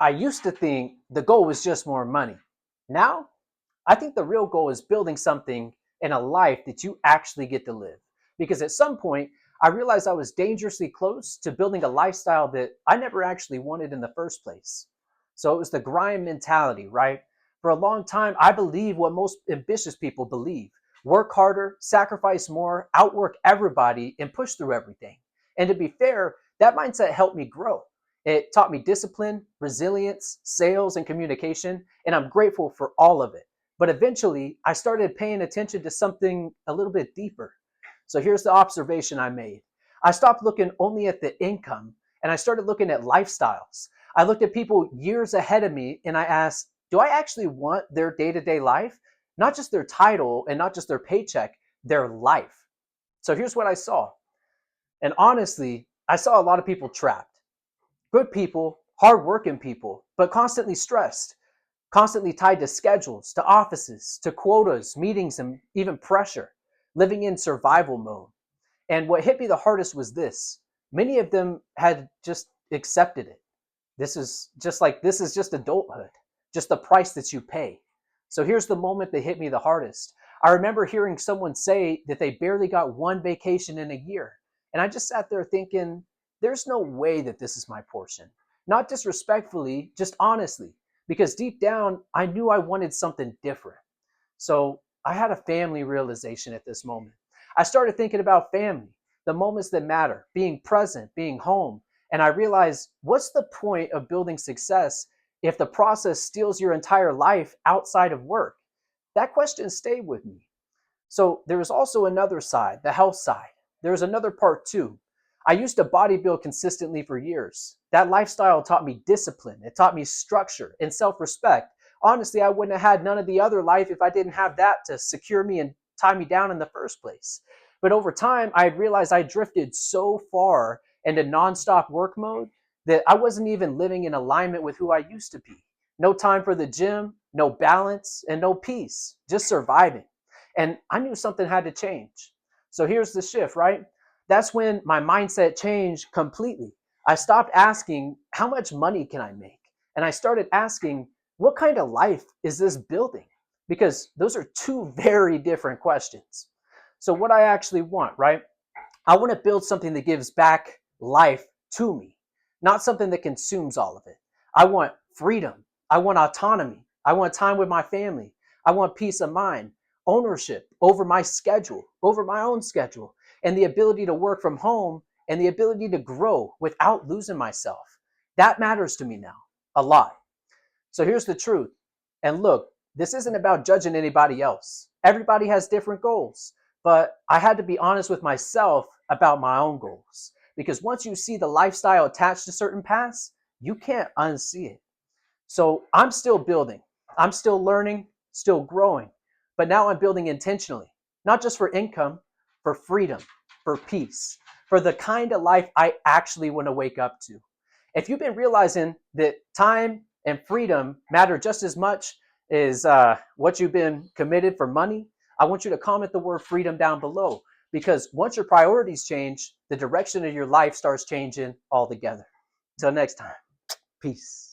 I used to think the goal was just more money. Now, I think the real goal is building something in a life that you actually get to live. Because at some point, I realized I was dangerously close to building a lifestyle that I never actually wanted in the first place. So it was the grind mentality, right? For a long time, I believed what most ambitious people believe: work harder, sacrifice more, outwork everybody, and push through everything. And to be fair, that mindset helped me grow. It taught me discipline, resilience, sales, and communication, and I'm grateful for all of it. But eventually, I started paying attention to something a little bit deeper. So here's the observation I made: I stopped looking only at the income and I started looking at lifestyles. I looked at people years ahead of me and I asked, do I actually want their day to day life? Not just their title and not just their paycheck, their life. So here's what I saw. And honestly, I saw a lot of people trapped. Good people, hardworking people, but constantly stressed, constantly tied to schedules, to offices, to quotas, meetings, and even pressure, living in survival mode. And what hit me the hardest was this: many of them had just accepted it. This is just adulthood, just the price that you pay. So here's the moment that hit me the hardest. I remember hearing someone say that they barely got one vacation in a year. And I just sat there thinking, there's no way that this is my portion. Not disrespectfully, just honestly, because deep down, I knew I wanted something different. So I had a family realization at this moment. I started thinking about family, the moments that matter, being present, being home. And I realized, what's the point of building success if the process steals your entire life outside of work? That question stayed with me. So there was also another side, the health side. There was another part too. I used to bodybuild consistently for years. That lifestyle taught me discipline, it taught me structure and self respect. Honestly, I wouldn't have had none of the other life if I didn't have that to secure me and tie me down in the first place. But over time, I realized I drifted so far into nonstop work mode that I wasn't even living in alignment with who I used to be. No time for the gym, no balance, and no peace, just surviving. And I knew something had to change. So here's the shift, right? That's when my mindset changed completely. I stopped asking, how much money can I make? And I started asking, what kind of life is this building? Because those are two very different questions. So, what I actually want, right? I want to build something that gives back life to me, not something that consumes all of it. I want freedom. I want autonomy. I want time with my family. I want peace of mind, ownership over my schedule, over my own schedule, and the ability to work from home and the ability to grow without losing myself. That matters to me now a lot. So here's the truth. And look, this isn't about judging anybody else. Everybody has different goals, but I had to be honest with myself about my own goals. Because once you see the lifestyle attached to certain paths, you can't unsee it. So I'm still building, I'm still learning, still growing, but now I'm building intentionally, not just for income, for freedom, for peace, for the kind of life I actually want to wake up to. If you've been realizing that time and freedom matter just as much as what you've been committed for money, I want you to comment the word freedom down below, because once your priorities change, the direction of your life starts changing altogether. Until next time, peace.